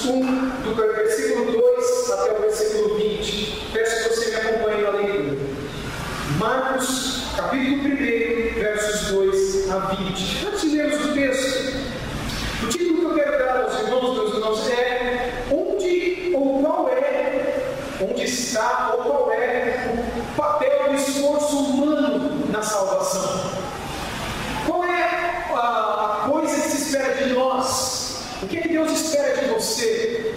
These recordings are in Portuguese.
1, do versículo 2 até o versículo 20. Peço que você me acompanhe na leitura. Marcos, capítulo 1, versos 2 a 20. Antes de lermos o texto, o título que eu quero dar aos irmãos, meus irmãos, é onde está ou qual é o papel do esforço humano na salvação. Qual é a coisa que se espera de nós? O que Deus espera de você?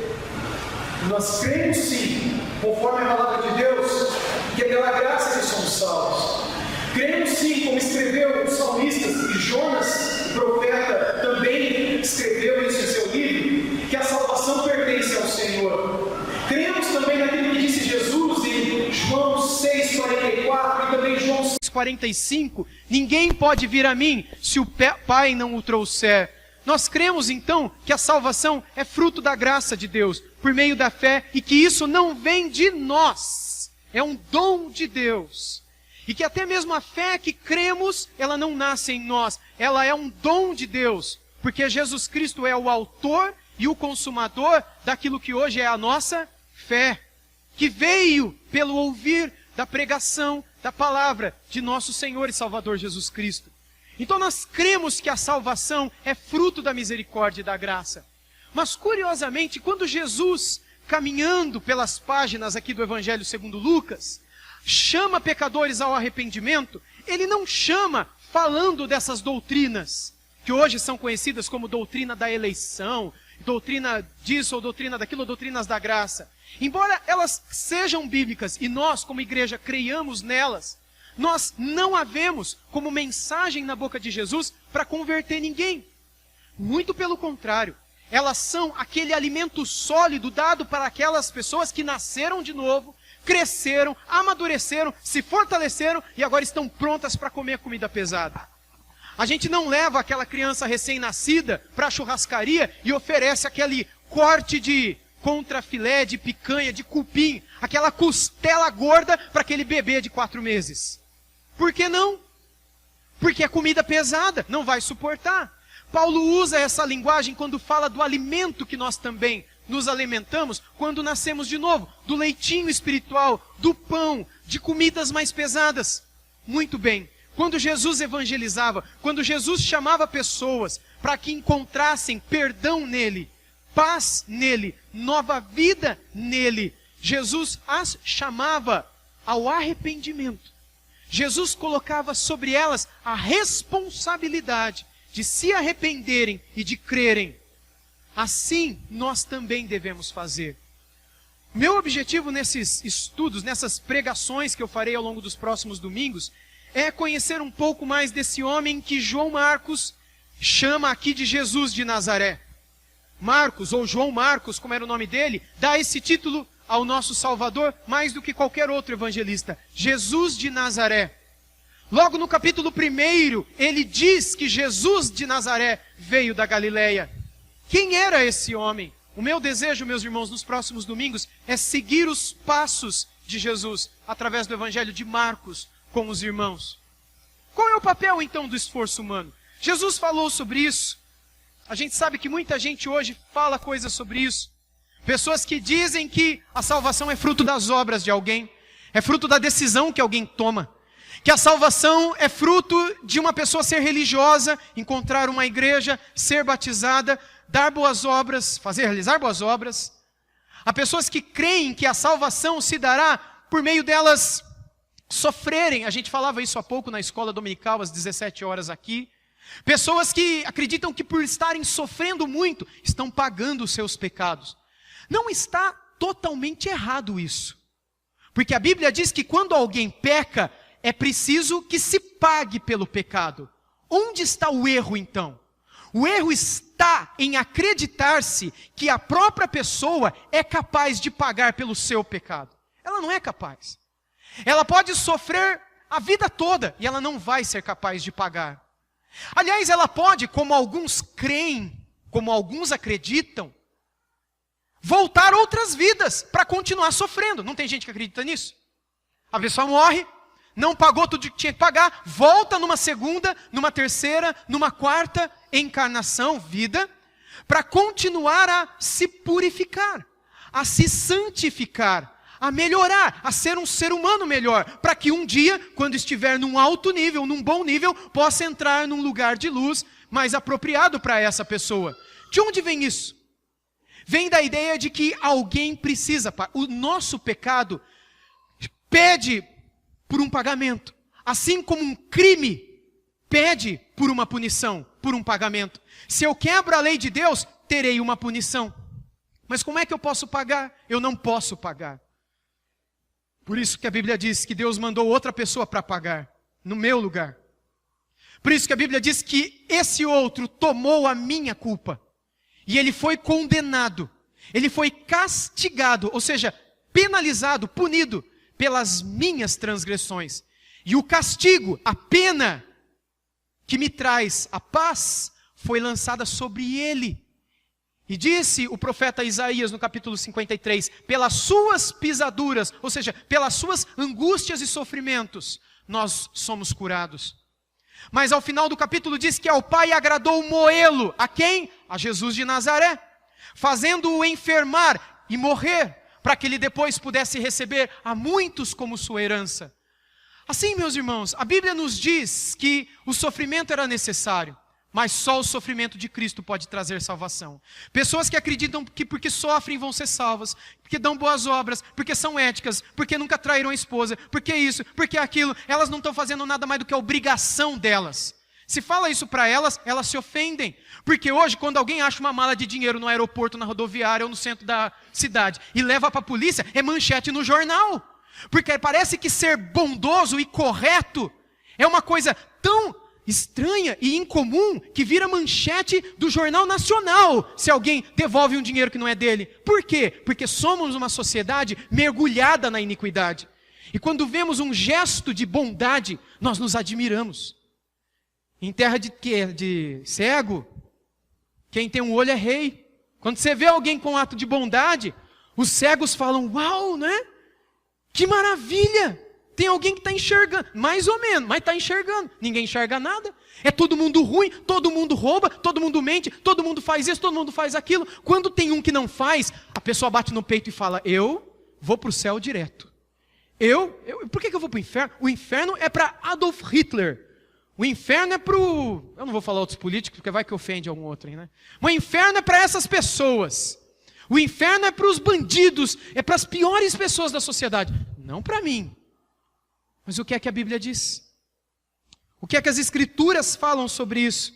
Nós cremos sim, conforme a palavra de Deus, que é pela graça que somos salvos. Cremos sim, como escreveu o salmista, e Jonas, o profeta, também escreveu isso em seu livro, que a salvação pertence ao Senhor. Cremos também naquilo que disse Jesus em João 6,44 e também João 6,45. Ninguém pode vir a mim se o Pai não o trouxer. Nós cremos então que a salvação é fruto da graça de Deus, por meio da fé, e que isso não vem de nós, é um dom de Deus. E que até mesmo a fé que cremos, ela não nasce em nós, ela é um dom de Deus, porque Jesus Cristo é o autor e o consumador daquilo que hoje é a nossa fé, que veio pelo ouvir da pregação da palavra de nosso Senhor e Salvador Jesus Cristo. Então nós cremos que a salvação é fruto da misericórdia e da graça. Mas curiosamente, quando Jesus, caminhando pelas páginas aqui do Evangelho segundo Lucas, chama pecadores ao arrependimento, ele não chama falando dessas doutrinas, que hoje são conhecidas como doutrina da eleição, doutrina disso ou doutrina daquilo, ou doutrinas da graça. Embora elas sejam bíblicas e nós, como igreja, creiamos nelas, nós não havemos como mensagem na boca de Jesus para converter ninguém. Muito pelo contrário, elas são aquele alimento sólido dado para aquelas pessoas que nasceram de novo, cresceram, amadureceram, se fortaleceram e agora estão prontas para comer comida pesada. A gente não leva aquela criança recém-nascida para a churrascaria e oferece aquele corte de contrafilé, de picanha, de cupim, aquela costela gorda para aquele bebê de 4 meses. Por que não? Porque é comida pesada, não vai suportar. Paulo usa essa linguagem quando fala do alimento que nós também nos alimentamos quando nascemos de novo, do leitinho espiritual, do pão, de comidas mais pesadas. Muito bem, quando Jesus evangelizava, quando Jesus chamava pessoas para que encontrassem perdão nele, paz nele, nova vida nele, Jesus as chamava ao arrependimento. Jesus colocava sobre elas a responsabilidade de se arrependerem e de crerem. Assim, nós também devemos fazer. Meu objetivo nesses estudos, nessas pregações que eu farei ao longo dos próximos domingos, é conhecer um pouco mais desse homem que João Marcos chama aqui de Jesus de Nazaré. Marcos, ou João Marcos, como era o nome dele, dá esse título ao nosso Salvador mais do que qualquer outro evangelista. Jesus de Nazaré. Logo no capítulo 1, ele diz que Jesus de Nazaré veio da Galileia. Quem era esse homem? O meu desejo, meus irmãos, nos próximos domingos, é seguir os passos de Jesus, através do Evangelho de Marcos, com os irmãos. Qual é o papel, então, do esforço humano? Jesus falou sobre isso. A gente sabe que muita gente hoje fala coisas sobre isso. Pessoas que dizem que a salvação é fruto das obras de alguém, é fruto da decisão que alguém toma. Que a salvação é fruto de uma pessoa ser religiosa, encontrar uma igreja, ser batizada, dar boas obras, realizar boas obras. Há pessoas que creem que a salvação se dará por meio delas sofrerem. A gente falava isso há pouco na escola dominical, às 17 horas aqui. Pessoas que acreditam que por estarem sofrendo muito, estão pagando os seus pecados. Não está totalmente errado isso. Porque a Bíblia diz que quando alguém peca, é preciso que se pague pelo pecado. Onde está o erro então? O erro está em acreditar-se que a própria pessoa é capaz de pagar pelo seu pecado. Ela não é capaz. Ela pode sofrer a vida toda e ela não vai ser capaz de pagar. Aliás, ela pode, como alguns creem, como alguns acreditam, voltar outras vidas para continuar sofrendo. Não tem gente que acredita nisso? A pessoa morre, não pagou tudo que tinha que pagar, volta numa segunda, numa terceira, numa quarta encarnação, vida, para continuar a se purificar, a se santificar, a melhorar, a ser um ser humano melhor, para que um dia, quando estiver num alto nível, num bom nível, possa entrar num lugar de luz mais apropriado para essa pessoa. De onde vem isso? Vem da ideia de que alguém precisa, o nosso pecado pede por um pagamento, assim como um crime pede por uma punição, por um pagamento. Se eu quebro a lei de Deus, terei uma punição. Mas como é que eu posso pagar? Eu não posso pagar. Por isso que a Bíblia diz que Deus mandou outra pessoa para pagar, no meu lugar. Por isso que a Bíblia diz que esse outro tomou a minha culpa. E ele foi condenado. Ele foi castigado, ou seja, penalizado, punido pelas minhas transgressões. E o castigo, a pena que me traz a paz, foi lançada sobre ele. E disse o profeta Isaías no capítulo 53, pelas suas pisaduras, ou seja, pelas suas angústias e sofrimentos, nós somos curados. Mas ao final do capítulo diz que ao Pai agradou moê-lo. A quem? A Jesus de Nazaré. Fazendo-o enfermar e morrer, para que ele depois pudesse receber a muitos como sua herança. Assim, meus irmãos, a Bíblia nos diz que o sofrimento era necessário. Mas só o sofrimento de Cristo pode trazer salvação. Pessoas que acreditam que porque sofrem vão ser salvas, porque dão boas obras, porque são éticas, porque nunca traíram a esposa, porque isso, porque aquilo, elas não estão fazendo nada mais do que a obrigação delas. Se fala isso para elas, elas se ofendem. Porque hoje, quando alguém acha uma mala de dinheiro no aeroporto, na rodoviária ou no centro da cidade e leva para a polícia, é manchete no jornal. Porque parece que ser bondoso e correto é uma coisa tão estranha e incomum que vira manchete do Jornal Nacional se alguém devolve um dinheiro que não é dele. Por quê? Porque somos uma sociedade mergulhada na iniquidade. E quando vemos um gesto de bondade, nós nos admiramos. Em terra de cego, quem tem um olho é rei. Quando você vê alguém com um ato de bondade, os cegos falam, uau, né? Que maravilha! Tem alguém que está enxergando, mais ou menos, mas está enxergando. Ninguém enxerga nada. É todo mundo ruim, todo mundo rouba, todo mundo mente, todo mundo faz isso, todo mundo faz aquilo. Quando tem um que não faz, a pessoa bate no peito e fala, eu vou para o céu direto. Por que eu vou para o inferno? O inferno é para Adolf Hitler. O inferno é para o... Eu não vou falar outros políticos, porque vai que ofende algum outro, né? Mas o inferno é para essas pessoas. O inferno é para os bandidos, é para as piores pessoas da sociedade. Não para mim. Mas o que é que a Bíblia diz? O que é que as Escrituras falam sobre isso?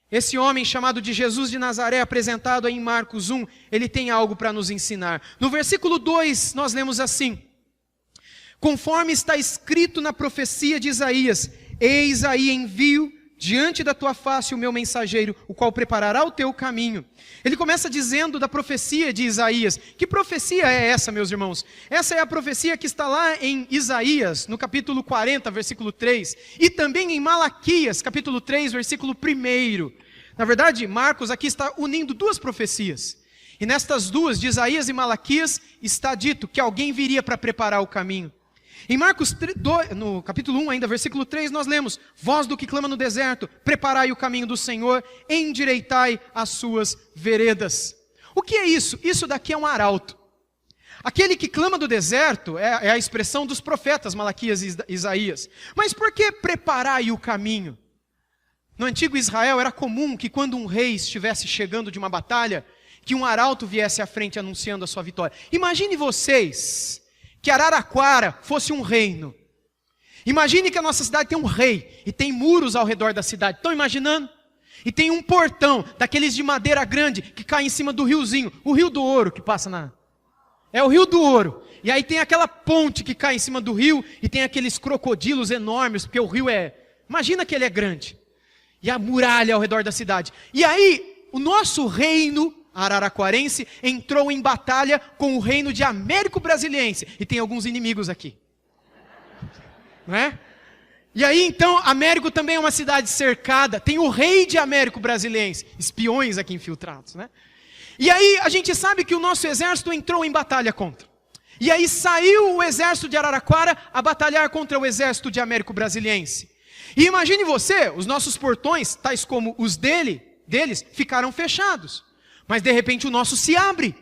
Esse homem chamado de Jesus de Nazaré, apresentado aí em Marcos 1, ele tem algo para nos ensinar. No versículo 2, nós lemos assim: conforme está escrito na profecia de Isaías, eis aí envio diante da tua face o meu mensageiro, o qual preparará o teu caminho. Ele começa dizendo da profecia de Isaías. Que profecia é essa, meus irmãos? Essa é a profecia que está lá em Isaías, no capítulo 40, versículo 3, e também em Malaquias, capítulo 3, versículo 1. Na verdade, Marcos aqui está unindo duas profecias. E nestas duas, de Isaías e Malaquias, está dito que alguém viria para preparar o caminho. Em Marcos 2, no capítulo 1 ainda, versículo 3, nós lemos: voz do que clama no deserto, preparai o caminho do Senhor, endireitai as suas veredas. O que é isso? Isso daqui é um arauto. Aquele que clama do deserto é a expressão dos profetas Malaquias e Isaías. Mas por que preparai o caminho? No antigo Israel era comum que quando um rei estivesse chegando de uma batalha, que um arauto viesse à frente anunciando a sua vitória. Imagine vocês que Araraquara fosse um reino. Imagine que a nossa cidade tem um rei e tem muros ao redor da cidade. Estão imaginando? E tem um portão, daqueles de madeira grande, que cai em cima do riozinho. O Rio do Ouro que passa na... É o Rio do Ouro. E aí tem aquela ponte que cai em cima do rio e tem aqueles crocodilos enormes, porque o rio é... Imagina que ele é grande. E a muralha ao redor da cidade. E aí, o nosso reino araraquarense entrou em batalha com o reino de Américo Brasiliense. E tem alguns inimigos aqui. Não é? E aí então, Américo também é uma cidade cercada. Tem o rei de Américo Brasiliense. Espiões aqui infiltrados, né? E aí a gente sabe que o nosso exército entrou em batalha contra. E aí saiu o exército de Araraquara a batalhar contra o exército de Américo Brasiliense. E imagine você, os nossos portões, tais como os deles, ficaram fechados. Mas de repente o nosso se abre.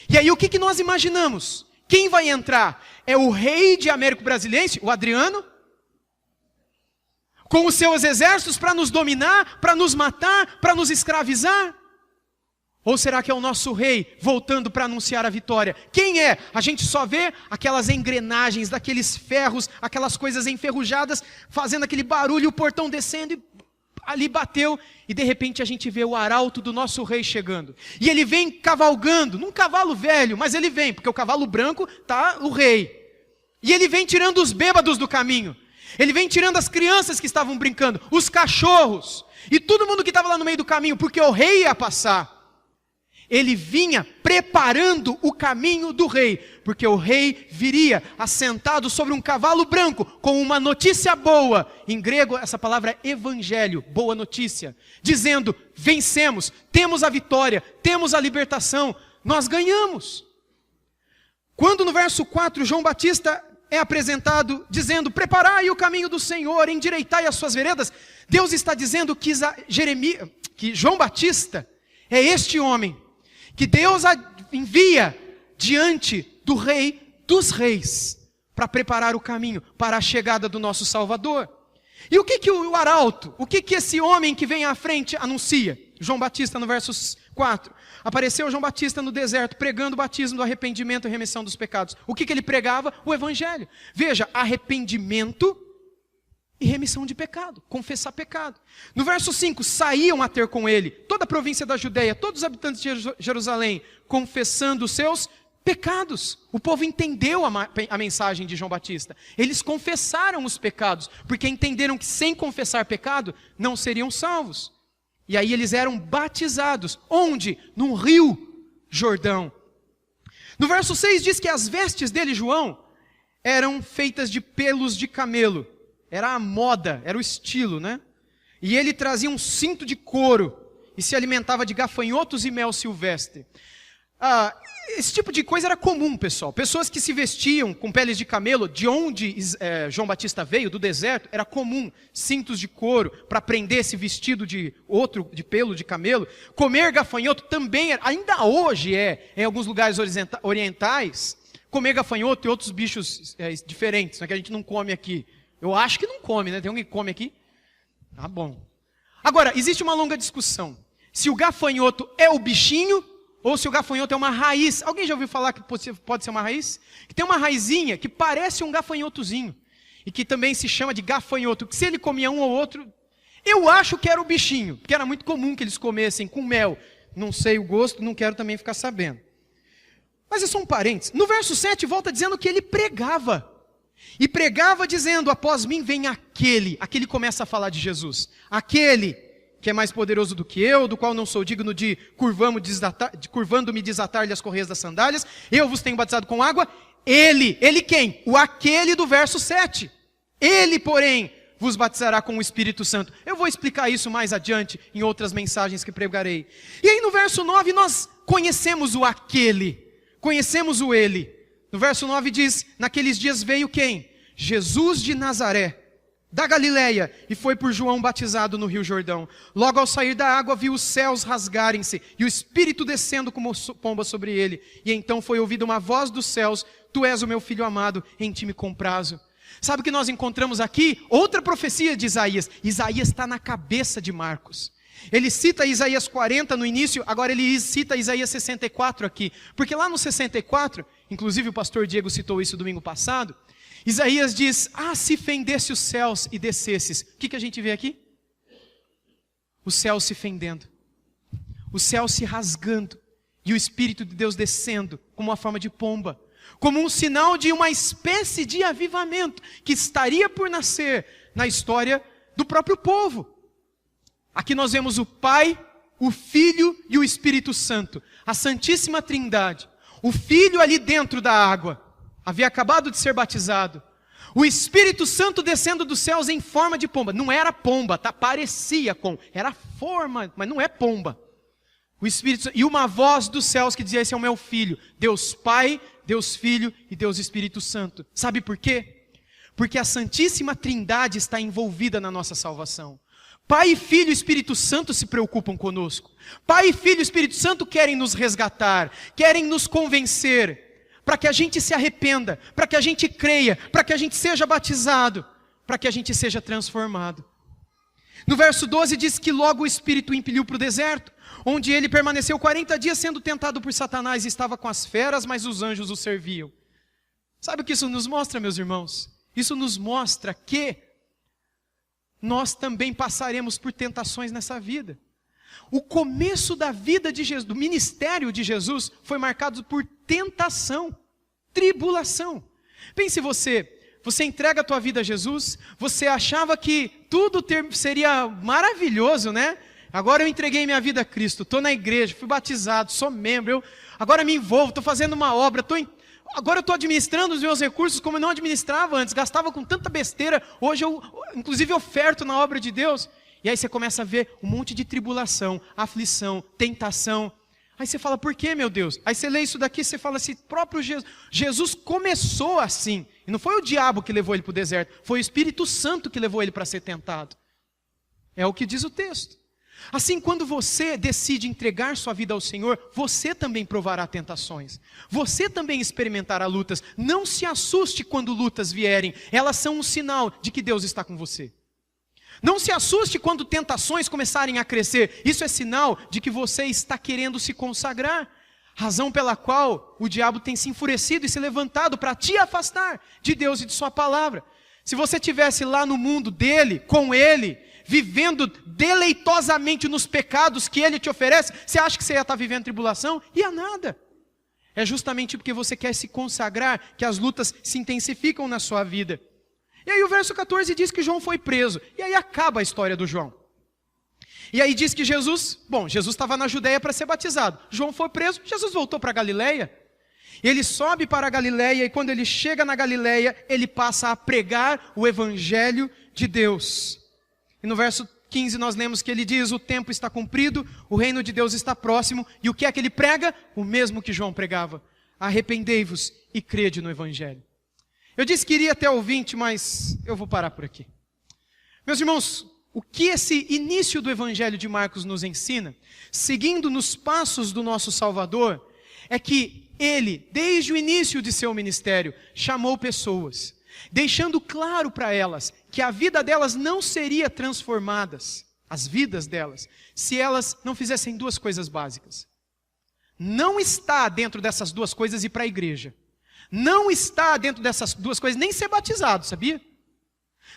E aí o que nós imaginamos? Quem vai entrar? É o rei de Américo Brasilense, o Adriano? Com os seus exércitos para nos dominar, para nos matar, para nos escravizar? Ou será que é o nosso rei voltando para anunciar a vitória? Quem é? A gente só vê aquelas engrenagens, daqueles ferros, aquelas coisas enferrujadas, fazendo aquele barulho, o portão descendo e ali bateu. E de repente a gente vê o arauto do nosso rei chegando. E ele vem cavalgando, num cavalo velho, mas ele vem, porque o cavalo branco está o rei. E ele vem tirando os bêbados do caminho. Ele vem tirando as crianças que estavam brincando, os cachorros, e todo mundo que estava lá no meio do caminho, porque o rei ia passar. Ele vinha preparando o caminho do rei, porque o rei viria assentado sobre um cavalo branco, com uma notícia boa. Em grego, essa palavra é evangelho, boa notícia. Dizendo, vencemos, temos a vitória, temos a libertação, nós ganhamos. Quando no verso 4, João Batista é apresentado dizendo, preparai o caminho do Senhor, endireitai as suas veredas, Deus está dizendo que João Batista é este homem, que Deus envia diante do rei dos reis, para preparar o caminho para a chegada do nosso Salvador. E o que o arauto, o que esse homem que vem à frente anuncia? João Batista no verso 4. Apareceu João Batista no deserto, pregando o batismo do arrependimento e remissão dos pecados. O que ele pregava? O evangelho. Veja, arrependimento e remissão de pecado, confessar pecado. No verso 5, saíam a ter com ele toda a província da Judeia, todos os habitantes de Jerusalém, confessando os seus pecados. O povo entendeu a mensagem de João Batista. Eles confessaram os pecados, porque entenderam que sem confessar pecado, não seriam salvos. E aí eles eram batizados. Onde? No rio Jordão. No verso 6 diz que as vestes dele, João, eram feitas de pelos de camelo. Era a moda, era o estilo, né? E ele trazia um cinto de couro e se alimentava de gafanhotos e mel silvestre. Esse tipo de coisa era comum, pessoal. Pessoas que se vestiam com peles de camelo, de onde João Batista veio, do deserto, era comum cintos de couro para prender esse vestido de pelo de camelo. Comer gafanhoto também, ainda hoje em alguns lugares orientais, comer gafanhoto e outros bichos diferentes, né, que a gente não come aqui. Eu acho que não come, né? Tem alguém que come aqui? Tá bom. Agora, existe uma longa discussão. Se o gafanhoto é o bichinho, ou se o gafanhoto é uma raiz. Alguém já ouviu falar que pode ser uma raiz? Que tem uma raizinha que parece um gafanhotozinho. E que também se chama de gafanhoto. Que se ele comia um ou outro, eu acho que era o bichinho. Porque era muito comum que eles comessem com mel. Não sei o gosto, não quero também ficar sabendo. Mas é só um parênteses. No verso 7 volta dizendo que ele pregava. E pregava dizendo, após mim vem aquele começa a falar de Jesus. Aquele que é mais poderoso do que eu, do qual não sou digno de curvando-me desatar-lhe as correias das sandálias, eu vos tenho batizado com água. Ele quem? O aquele do verso 7. Ele, porém, vos batizará com o Espírito Santo. Eu vou explicar isso mais adiante em outras mensagens que pregarei. E aí no verso 9 nós conhecemos o aquele, conhecemos o ele. No verso 9 diz, naqueles dias veio quem? Jesus de Nazaré, da Galileia, e foi por João batizado no rio Jordão. Logo ao sair da água viu os céus rasgarem-se, e o Espírito descendo como pomba sobre ele. E então foi ouvida uma voz dos céus, tu és o meu filho amado, em ti me comprazo. Sabe o que nós encontramos aqui? Outra profecia de Isaías. Isaías está na cabeça de Marcos. Ele cita Isaías 40 no início, agora ele cita Isaías 64 aqui. Porque lá no 64, inclusive o pastor Diego citou isso domingo passado, Isaías diz, se fendesse os céus e descesses. O que a gente vê aqui? O céu se fendendo, o céu se rasgando, e o Espírito de Deus descendo como uma forma de pomba, como um sinal de uma espécie de avivamento que estaria por nascer na história do próprio povo. Aqui nós vemos o Pai, o Filho e o Espírito Santo, a Santíssima Trindade. O Filho ali dentro da água, havia acabado de ser batizado. O Espírito Santo descendo dos céus em forma de pomba. Não era pomba, tá? Parecia com, era forma, mas não é pomba. O Espírito e uma voz dos céus que dizia, esse é o meu Filho. Deus Pai, Deus Filho e Deus Espírito Santo. Sabe por quê? Porque a Santíssima Trindade está envolvida na nossa salvação. Pai e Filho e Espírito Santo se preocupam conosco. Pai e Filho e Espírito Santo querem nos resgatar, querem nos convencer, para que a gente se arrependa, para que a gente creia, para que a gente seja batizado, para que a gente seja transformado. No verso 12 diz que logo o Espírito o impeliu para o deserto, onde ele permaneceu 40 dias sendo tentado por Satanás e estava com as feras, mas os anjos o serviam. Sabe o que isso nos mostra, meus irmãos? Isso nos mostra que nós também passaremos por tentações nessa vida. O começo da vida de Jesus, do ministério de Jesus, foi marcado por tentação, tribulação. Pense você entrega a tua vida a Jesus, você achava que tudo seria maravilhoso, né? Agora eu entreguei minha vida a Cristo, estou na igreja, fui batizado, sou membro, agora me envolvo, estou fazendo uma obra, agora eu estou administrando os meus recursos como eu não administrava antes, gastava com tanta besteira, hoje eu inclusive oferto na obra de Deus. E aí você começa a ver um monte de tribulação, aflição, tentação. Aí você fala, por que, meu Deus? Aí você lê isso daqui e você fala assim, próprio Jesus começou assim. E não foi o diabo que levou ele para o deserto, foi o Espírito Santo que levou ele para ser tentado. É o que diz o texto. Assim, quando você decide entregar sua vida ao Senhor, você também provará tentações. Você também experimentará lutas. Não se assuste quando lutas vierem. Elas são um sinal de que Deus está com você. Não se assuste quando tentações começarem a crescer. Isso é sinal de que você está querendo se consagrar. Razão pela qual o diabo tem se enfurecido e se levantado para te afastar de Deus e de sua palavra. Se você estivesse lá no mundo dele, com ele, vivendo deleitosamente nos pecados que ele te oferece, você acha que você ia estar vivendo tribulação? Ia nada. É justamente porque você quer se consagrar que as lutas se intensificam na sua vida. E aí o verso 14 diz que João foi preso. E aí acaba a história do João. E aí diz que Jesus estava na Judéia para ser batizado. João foi preso, Jesus voltou para a Galileia. Ele sobe para a Galileia e quando ele chega na Galileia, ele passa a pregar o evangelho de Deus. E no verso 15 nós lemos que ele diz, o tempo está cumprido, o reino de Deus está próximo. E o que é que ele prega? O mesmo que João pregava. Arrependei-vos e crede no evangelho. Eu disse que iria até o 20, mas eu vou parar por aqui. Meus irmãos, o que esse início do Evangelho de Marcos nos ensina, seguindo nos passos do nosso Salvador, é que ele, desde o início de seu ministério, chamou pessoas, deixando claro para elas que a vida delas não seria transformadas, as vidas delas, se elas não fizessem duas coisas básicas. Não está dentro dessas duas coisas ir para a igreja. Não está dentro dessas duas coisas nem ser batizado, sabia?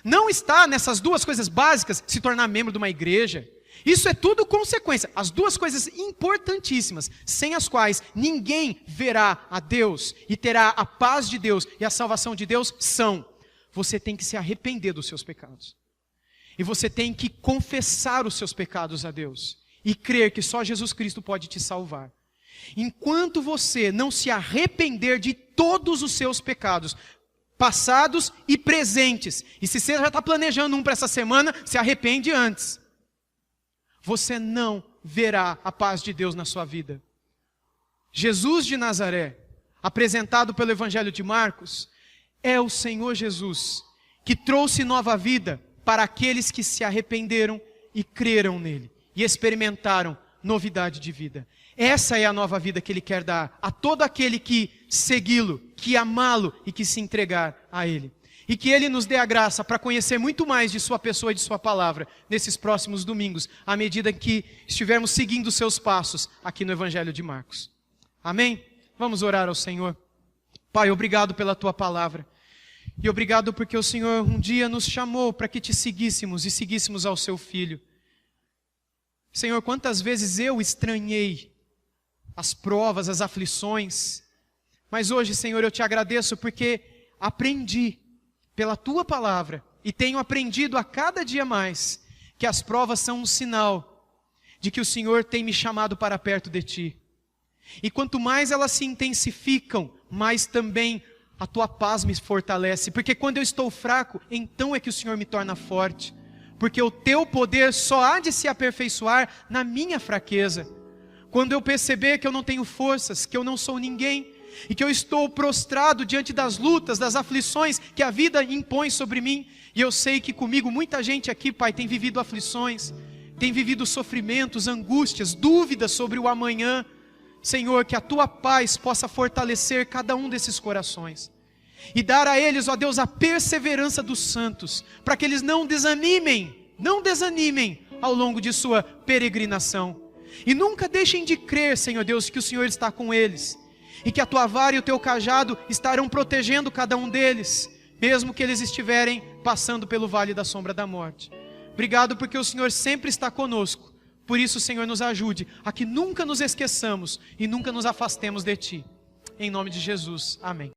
Não está nessas duas coisas básicas se tornar membro de uma igreja. Isso é tudo consequência. As duas coisas importantíssimas, sem as quais ninguém verá a Deus e terá a paz de Deus e a salvação de Deus, são: você tem que se arrepender dos seus pecados. E você tem que confessar os seus pecados a Deus. E crer que só Jesus Cristo pode te salvar. Enquanto você não se arrepender de todos os seus pecados, passados e presentes, e se você já está planejando um para essa semana, se arrepende antes, você não verá a paz de Deus na sua vida. Jesus de Nazaré, apresentado pelo Evangelho de Marcos, é o Senhor Jesus, que trouxe nova vida para aqueles que se arrependeram e creram nele, e experimentaram novidade de vida. Essa é a nova vida que Ele quer dar a todo aquele que segui-lo, que amá-lo e que se entregar a Ele. E que Ele nos dê a graça para conhecer muito mais de Sua pessoa e de Sua palavra nesses próximos domingos, à medida que estivermos seguindo os Seus passos aqui no Evangelho de Marcos. Amém? Vamos orar ao Senhor. Pai, obrigado pela Tua palavra. E obrigado porque o Senhor um dia nos chamou para que Te seguíssemos e seguíssemos ao Seu Filho. Senhor, quantas vezes eu estranhei as provas, as aflições, mas hoje, Senhor, eu Te agradeço porque aprendi pela Tua palavra e tenho aprendido a cada dia mais que as provas são um sinal de que o Senhor tem me chamado para perto de Ti. E quanto mais elas se intensificam, mais também a Tua paz me fortalece, porque quando eu estou fraco, então é que o Senhor me torna forte, porque o Teu poder só há de se aperfeiçoar na minha fraqueza. Quando eu perceber que eu não tenho forças, que eu não sou ninguém, e que eu estou prostrado diante das lutas, das aflições que a vida impõe sobre mim, e eu sei que comigo muita gente aqui, Pai, tem vivido aflições, tem vivido sofrimentos, angústias, dúvidas sobre o amanhã. Senhor, que a Tua paz possa fortalecer cada um desses corações e dar a eles, ó Deus, a perseverança dos santos, para que eles não desanimem ao longo de sua peregrinação. E nunca deixem de crer, Senhor Deus, que o Senhor está com eles, e que a Tua vara e o Teu cajado estarão protegendo cada um deles, mesmo que eles estiverem passando pelo vale da sombra da morte. Obrigado porque o Senhor sempre está conosco. Por isso, Senhor, nos ajude a que nunca nos esqueçamos e nunca nos afastemos de Ti. Em nome de Jesus. Amém.